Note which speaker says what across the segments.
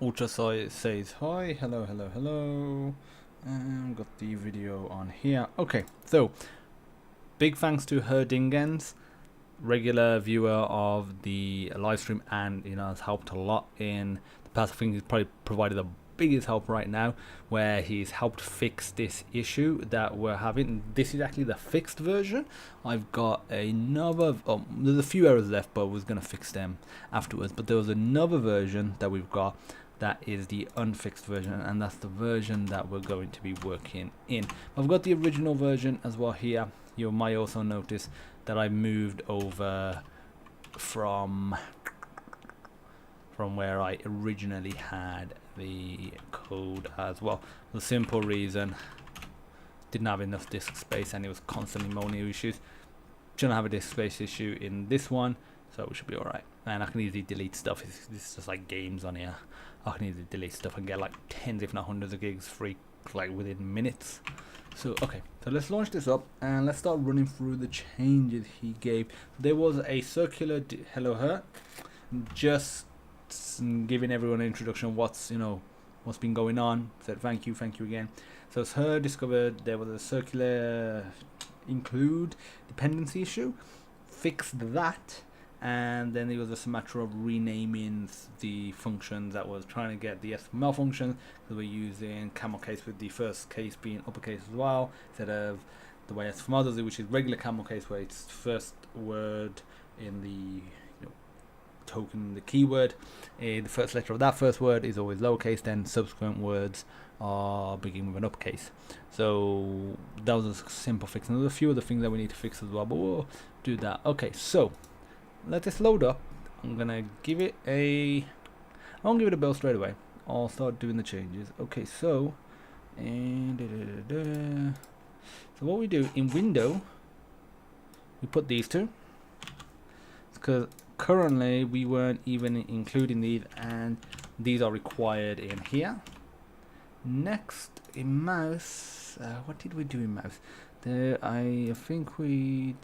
Speaker 1: Ultra says hi, hello, and got the video on here. Okay, so big thanks to her Dingens, regular viewer of the live stream, and has helped a lot in the past. I think he's probably provided the biggest help right now, where he's helped fix this issue that we're having. This is actually the fixed version. I've got another, there's a few errors left, but I was going to fix them afterwards. But there was another version that we've got that is the unfixed version, and that's the version that we're going to be working in. I've got the original version as well here. You might also notice that I moved over from where I originally had the code as well. The simple reason, didn't have enough disk space and it was constantly moaning issues. Shouldn't have a disk space issue in this one, so we should be alright. And I can easily delete stuff. It's just like games on here. I can easily delete stuff and get like tens if not hundreds of gigs free like within minutes. So okay, so let's launch this up and let's start running through the changes he gave. There was a circular hello her, just giving everyone an introduction of what's been going on. Said thank you again. So it's her discovered there was a circular include dependency issue, fixed that, and then it was just a matter of renaming the functions that was trying to get the HTML function, because we're using camel case with the first case being uppercase as well, instead of the way HTML does it, which is regular camel case where it's first word in the token, the keyword, the first letter of that first word is always lowercase, then subsequent words are begin with an uppercase. So that was a simple fix, and there's a few other things that we need to fix as well, but we'll do that. Okay, so let this load up. I'm gonna give it a, I won't give it a build straight away. I'll start doing the changes. Okay, so so what we do in window, we put these two, because currently we weren't even including these, and these are required in here. Next in mouse, what did we do in mouse? There, I think we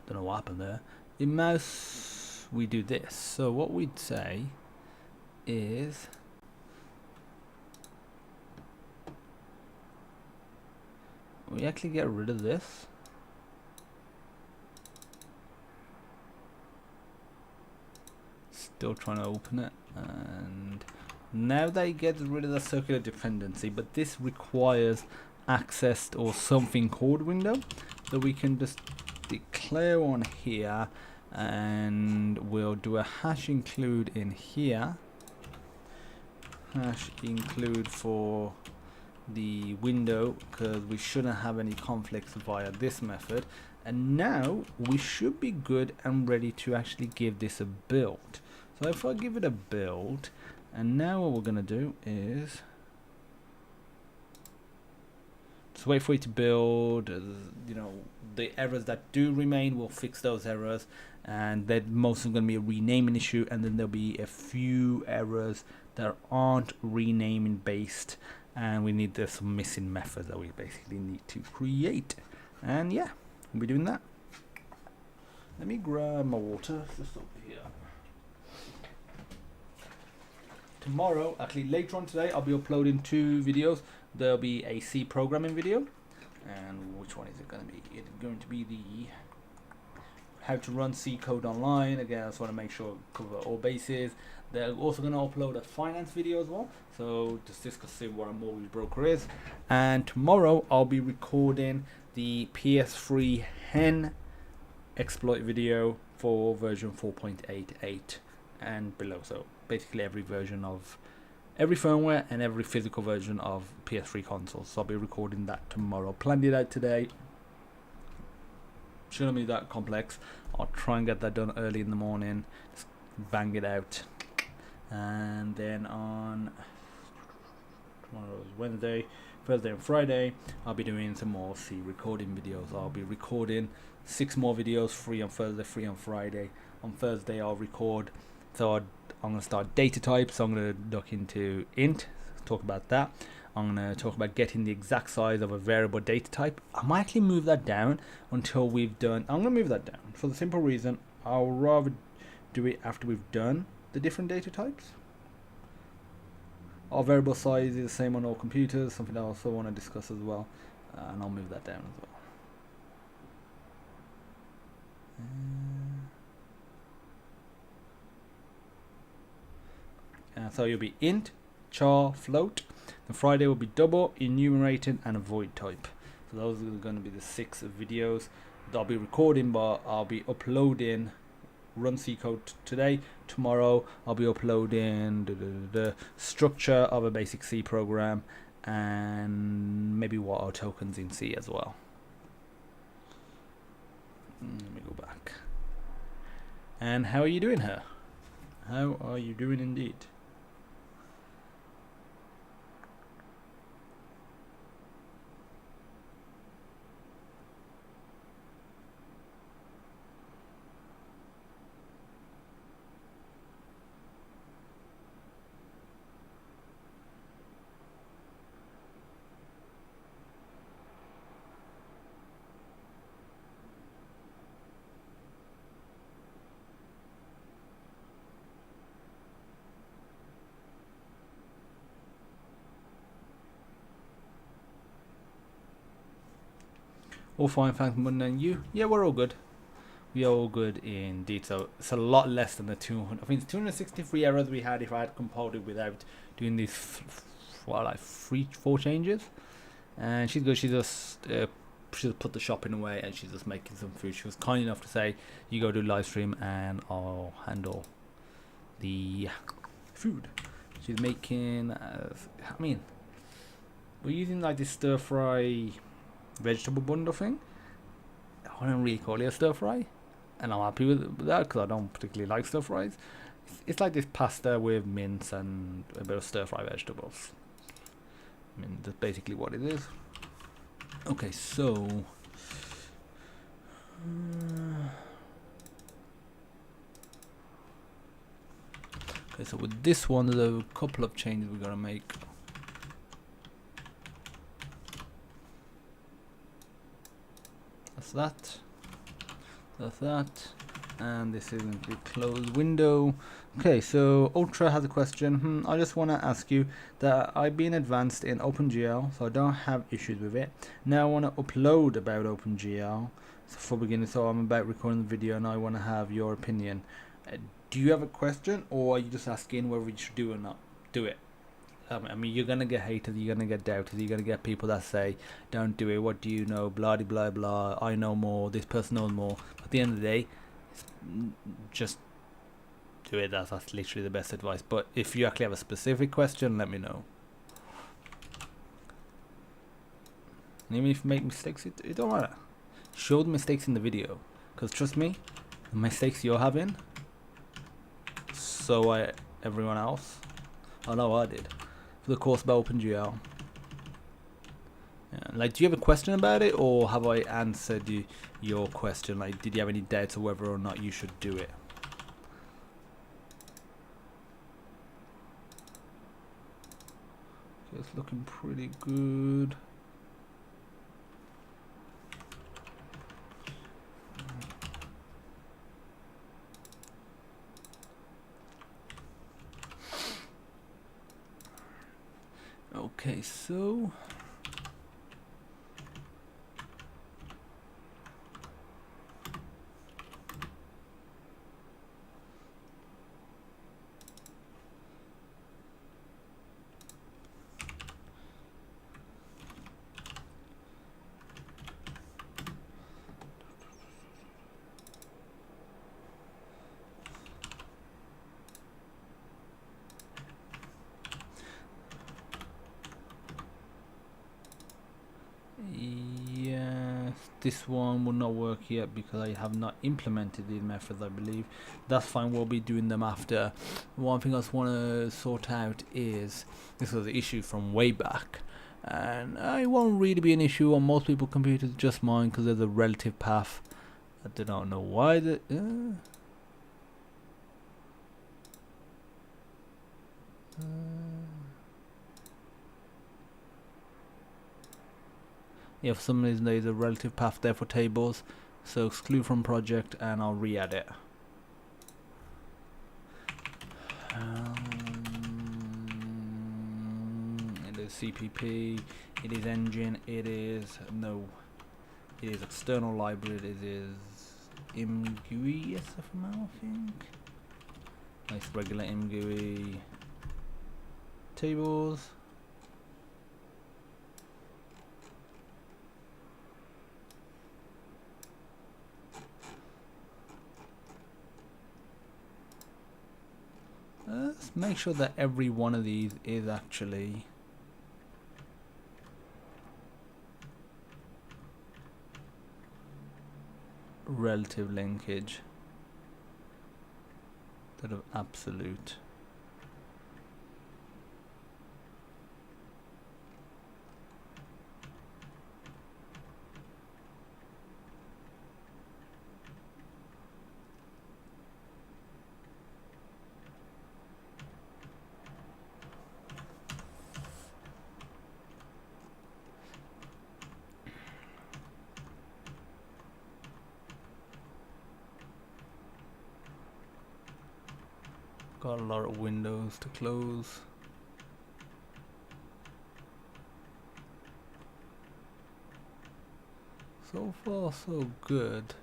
Speaker 1: don't know what happened there. In mouse we do this. So what we'd say is we actually get rid of this. Still trying to open it, and now that it gets rid of the circular dependency, but this requires access or something called window, so we can just declare on here, and we'll do a hash include in here, hash include for the window, because we shouldn't have any conflicts via this method. And now we should be good and ready to actually give this a build. So if I give it a build, and now what we're going to do is just wait for it to build. The errors that do remain, we'll fix those errors, and then mostly going to be a renaming issue, and then there'll be a few errors that aren't renaming based, and we need some missing methods that we basically need to create. And yeah, we'll be doing that. Let me grab my water just over here. Tomorrow, actually later on today, I'll be uploading 2 videos. There'll be a C programming video, and which one is it going to be? It's going to be the how to run C code online. Again, I just want to make sure I cover all bases. They're also going to upload a finance video as well, so just discussing what a mortgage broker is. And tomorrow I'll be recording the PS3 hen exploit video for version 4.88 and below, so basically every version of every firmware and every physical version of PS3 consoles. So I'll be recording that tomorrow. Planned it out today. Shouldn't be that complex. I'll try and get that done early in the morning. Just bang it out. And then on tomorrow's Wednesday, Thursday and Friday, I'll be doing some more C recording videos. I'll be recording 6 more videos, 3 on Thursday, 3 on Friday. On Thursday I'll record, so I'm going to start data types. So I'm going to look into int, talk about that. I'm going to talk about getting the exact size of a variable data type. I might actually move that down until we've done, I'm going to move that down for the simple reason I'll rather do it after we've done the different data types. Our variable size is the same on all computers, something I also want to discuss as well, and I'll move that down as well. So you'll be int, char, float. The Friday will be double, enumerating, and a void type. So those are going to be the 6 videos that I'll be recording, but I'll be uploading run C code today. Tomorrow I'll be uploading the structure of a basic C program and maybe what are tokens in C as well. Let me go back. And how are you doing here? How are you doing indeed? All fine, thanks, Munna, and you? Yeah, we're all good. We are all good indeed. So it's a lot less than the 200. I think it's 263 errors we had if I had compiled it without doing these, like 4 changes. And she's good. She just put the shopping away and she's just making some food. She was kind enough to say, "You go do live stream and I'll handle the food." She's making. I mean, we're using like this stir fry vegetable bundle thing. I don't really call it a stir fry, and I'm happy with that because I don't particularly like stir fries. It's like this pasta with mince and a bit of stir fry vegetables. I mean, that's basically what it is. Okay, so so with this one, there's a couple of changes we're gonna make. That's that, and this is going to be closed window. Okay, so Ultra has a question. I just want to ask you that I've been advanced in OpenGL, so I don't have issues with it. Now I want to upload about OpenGL for beginners, so I'm about recording the video and I want to have your opinion. Do you have a question, or are you just asking whether you should do or not do it? I mean, you're gonna get haters, you're gonna get doubters, you're gonna get people that say, "Don't do it. What do you know? Blah blah blah. I know more. This person knows more." At the end of the day, just do it. That's literally the best advice. But if you actually have a specific question, let me know. And even if you make mistakes, it don't matter. Show the mistakes in the video, because trust me, the mistakes you're having, so everyone else. I know I did. The course about OpenGL. Yeah, like, do you have a question about it, or have I answered your question? Like, did you have any doubts on whether or not you should do it? Okay, it's looking pretty good. Okay, so this one will not work yet because I have not implemented these methods, I believe. That's fine, we'll be doing them after. One thing I just want to sort out is, this was an issue from way back, and it won't really be an issue on most people's computers, just mine, because there's a relative path. I do not know why the yeah, for some reason there is a relative path there for tables, so exclude from project and I'll re-add it. It is CPP, it is engine, it is external library, it is GUI SFML, I think. Nice regular GUI tables. Let's make sure that every one of these is actually relative linkage instead of absolute. Got a lot of windows to close. So far, so good.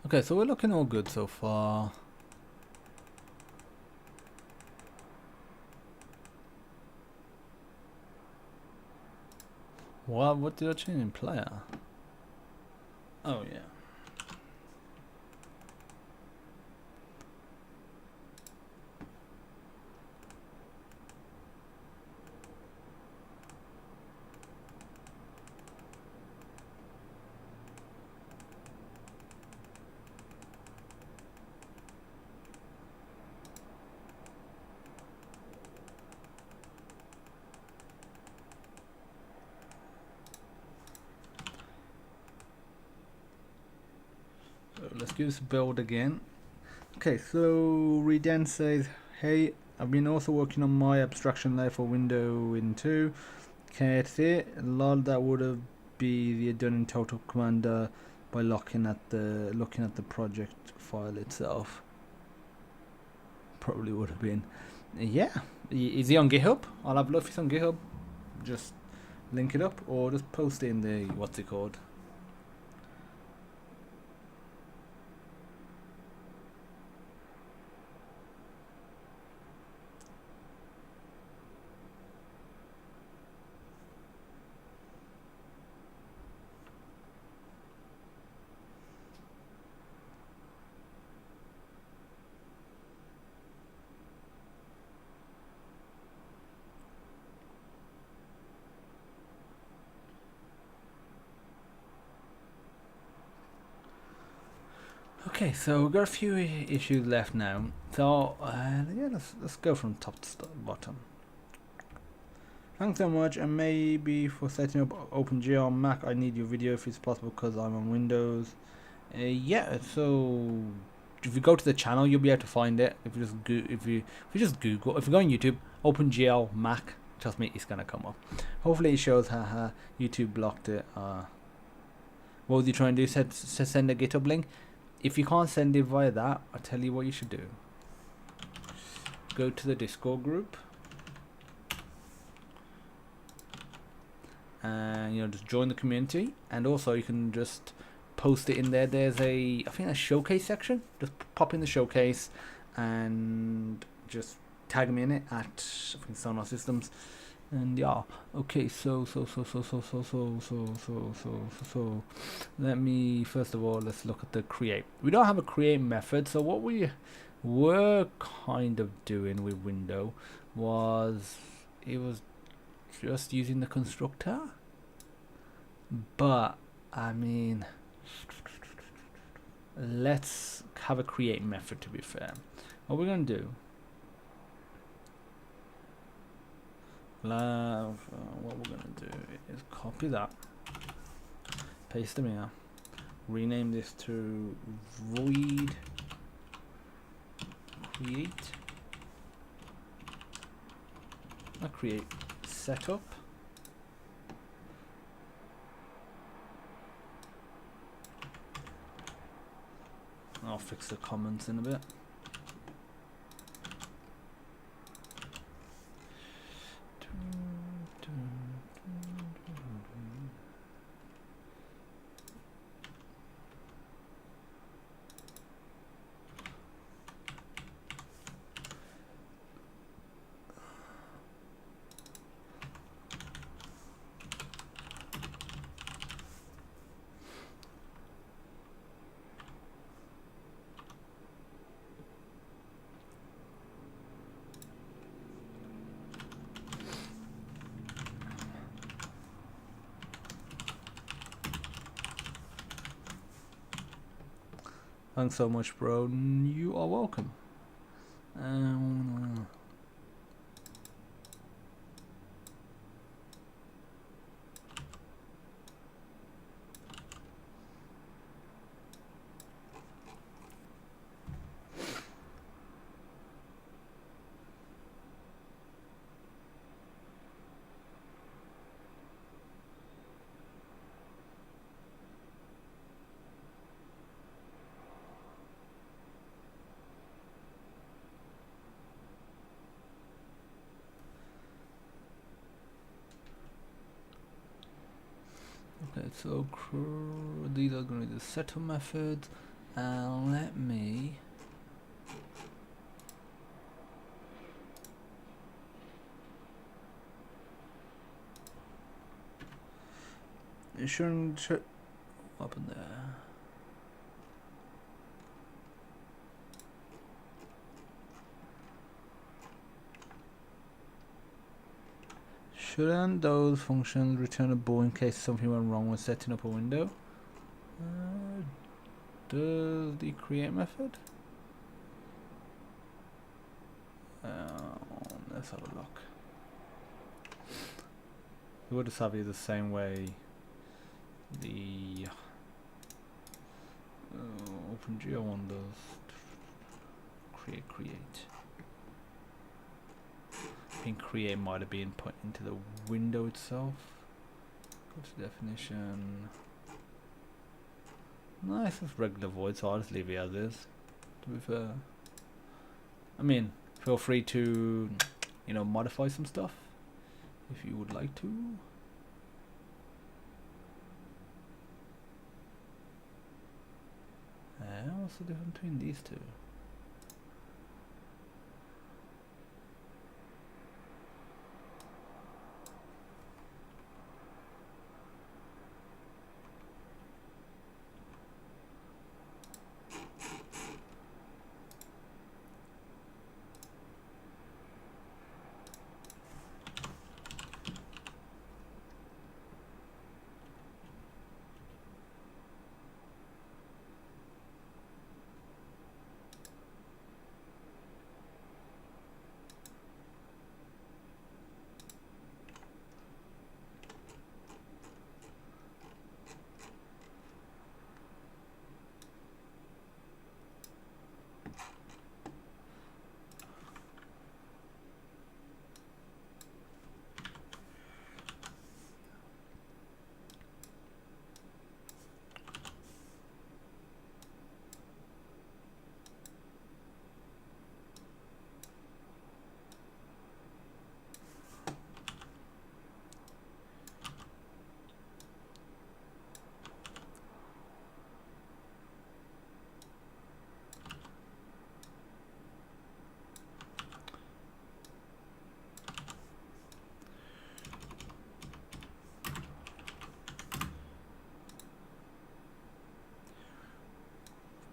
Speaker 1: Okay, so we're looking all good so far. What did I change in player? Oh yeah. Let's do this build again. Okay, so Reden says, hey, I've been also working on my abstraction layer for window in 2. Can't it? A lot of that would have been done in Total Commander by looking at the project file itself. Probably would have been. Yeah. Is he on GitHub? I'll have a look if he's on GitHub. Just link it up or just post it in the what's it called? Okay, so we've got a few issues left now. So yeah, let's go from top to bottom. Thanks so much, and maybe for setting up OpenGL on Mac, I need your video if it's possible because I'm on Windows. Yeah, so if you go to the channel, you'll be able to find it. If you just Google, if you go on YouTube, OpenGL Mac, trust me, it's gonna come up. Hopefully, it shows how YouTube blocked it. What was you trying to do? Send a GitHub link. If you can't send it via that, I'll tell you what you should do. Go to the Discord group. And just join the community. And also you can just post it in there. There's I think a showcase section. Just pop in the showcase and just tag me in it at I think Sonar Systems. And yeah, okay, so let me first of all let's look at the create. We don't have a create method, so what we were kind of doing with window was just using the constructor, but I mean let's have a create method. To be fair, what we're gonna do, what we're gonna do is copy that, paste them here, rename this to void create setup, I'll fix the comments in a bit. Thanks so much, bro. You are welcome. Okay, so these are going to be the setup methods. Let me shouldn't what happened there? Shouldn't those functions return a ball in case something went wrong when setting up a window? Does the create method? Let's have a look. We would just have it the same way the OpenGL one does. Create. I think create might have been put into the window itself. Go to definition. Nice, it's regular void, so I'll just leave it as is. To be fair, I mean, feel free to, modify some stuff if you would like to. What's the difference between these two?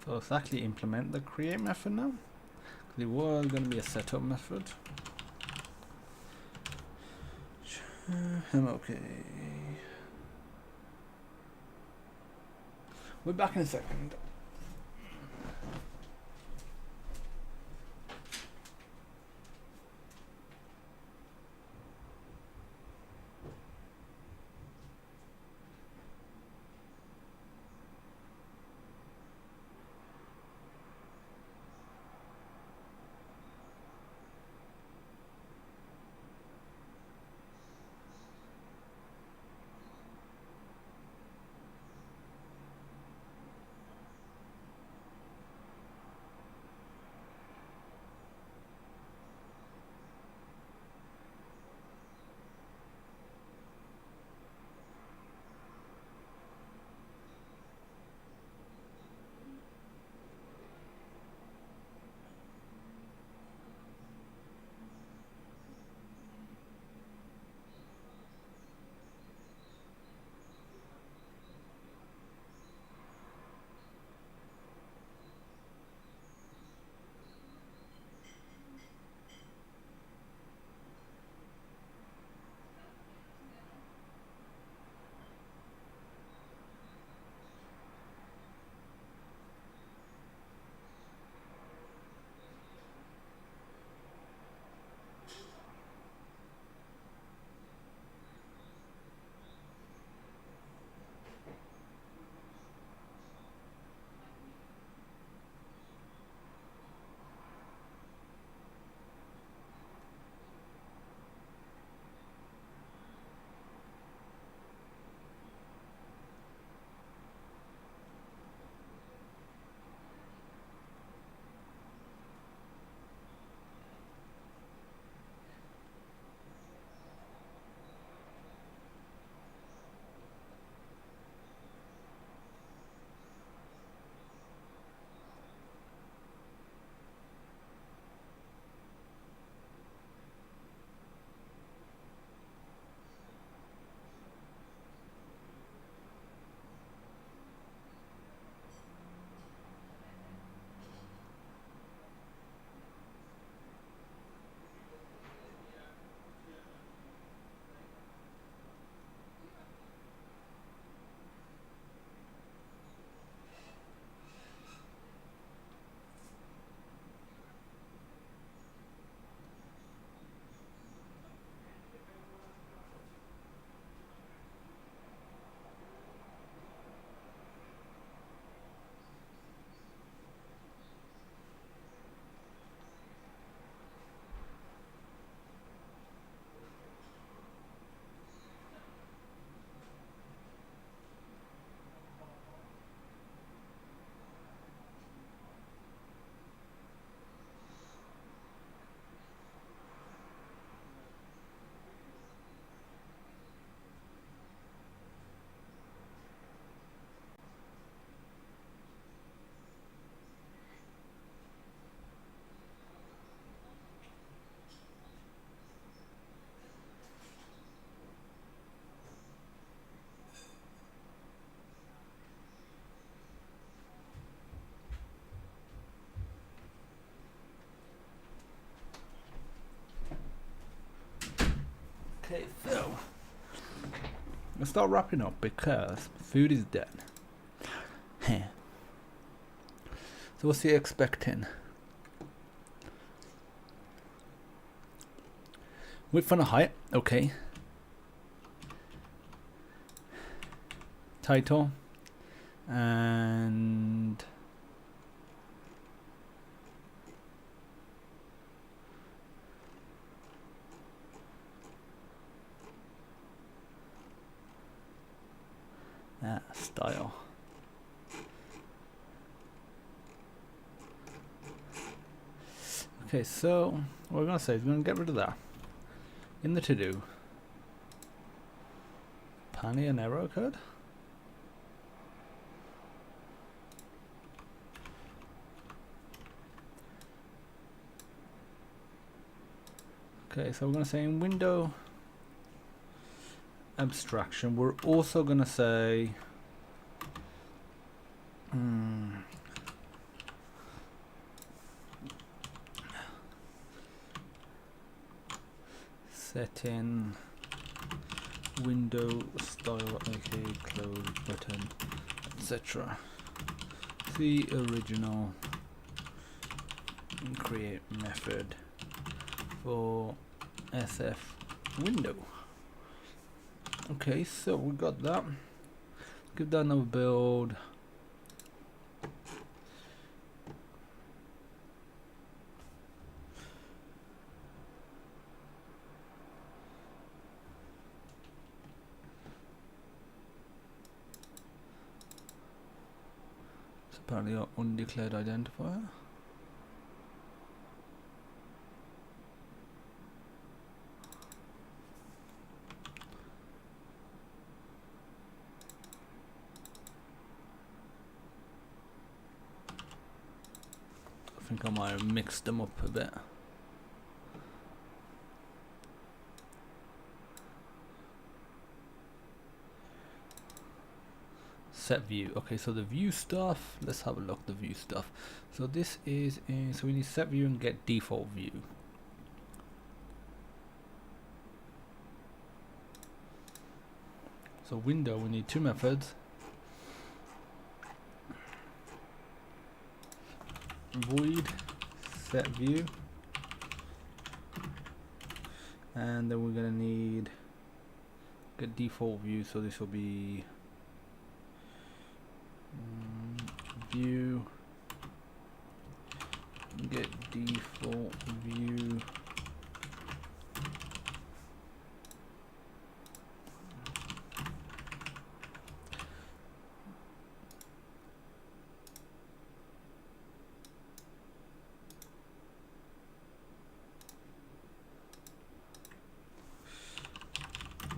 Speaker 1: So let's actually implement the create method now. It was going to be a setup method. Okay. We're back in a second. Okay, so let's start wrapping up because food is dead. So what's you expecting? Width and height, okay. Title and style. Okay, so what we're gonna say is we're gonna get rid of that. In the to do, Pani and error code. Okay, so we're gonna say in window abstraction, we're also gonna say set in window style, aka close button, etc. The original and create method for SF window. Okay, so we got that. Give that another build. It's apparently our undeclared identifier. I think I might have mixed them up a bit. Set view. Okay, so the view stuff, let's have a look. The view stuff, so this is in, so we need set view and get default view. So window, we need two methods, void set view, and then we're gonna need get default view, so this will be view get default view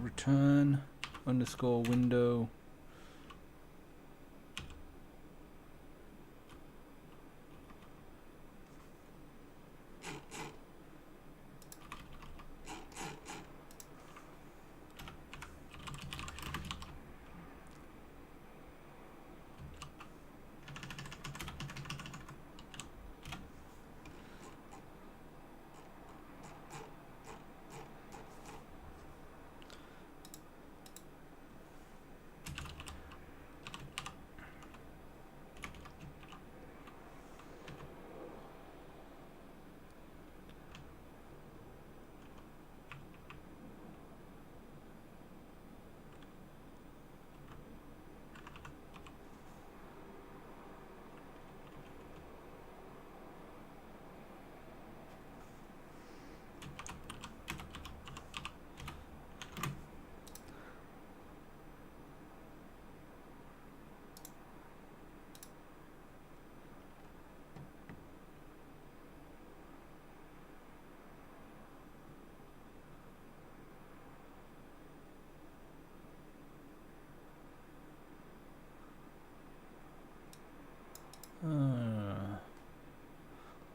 Speaker 1: return underscore window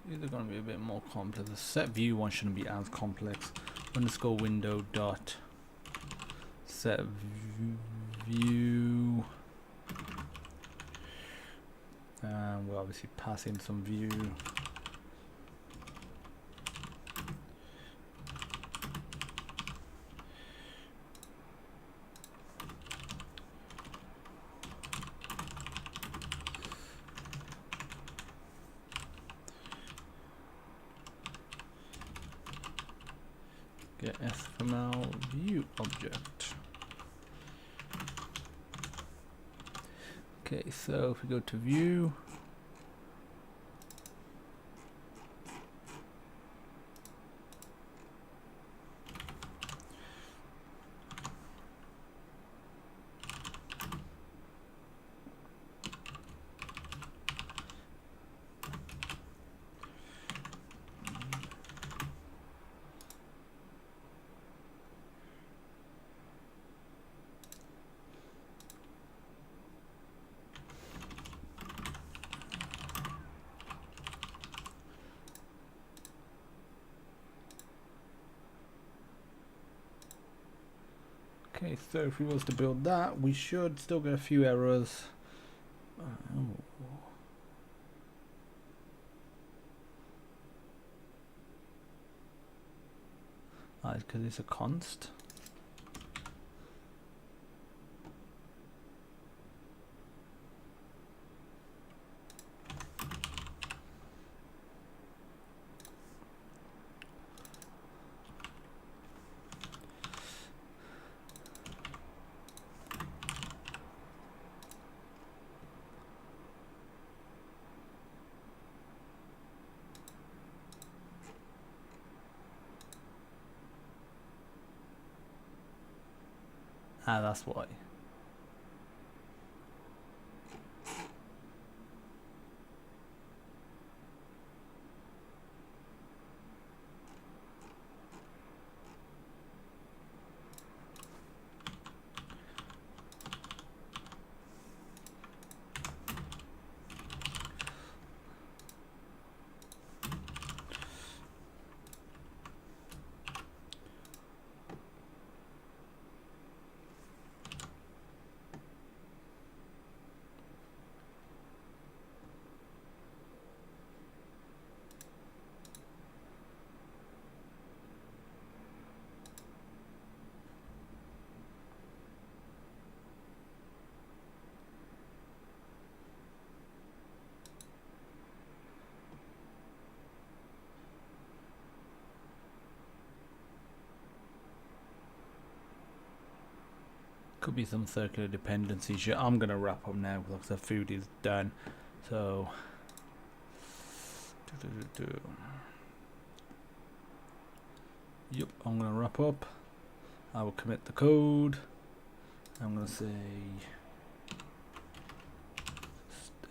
Speaker 1: these are going to be a bit more complex. The set view one shouldn't be as complex. Underscore window dot set view, and we'll obviously pass in some view. get SFML view object. Okay, so if we go to view, okay, so if we was to build that, we should still get a few errors. Because it's a const. That's why. Could be some circular dependency shit. I'm gonna wrap up now because the food is done. So yep, I'm gonna wrap up. I will commit the code. I'm gonna say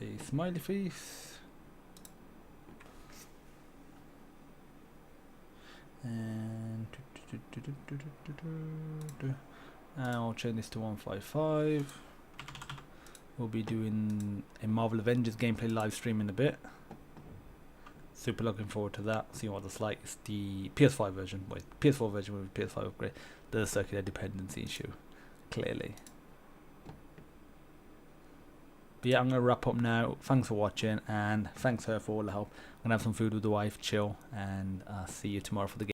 Speaker 1: a smiley face and I'll change this to 155. We'll be doing a Marvel Avengers gameplay live stream in a bit. Super looking forward to that. Seeing what it's like. It's the PS5 version. Wait, PS4 version with PS5 upgrade. The circular dependency issue. Clearly. But yeah, I'm going to wrap up now. Thanks for watching and thanks her for all the help. I'm going to have some food with the wife, chill, and see you tomorrow for the game.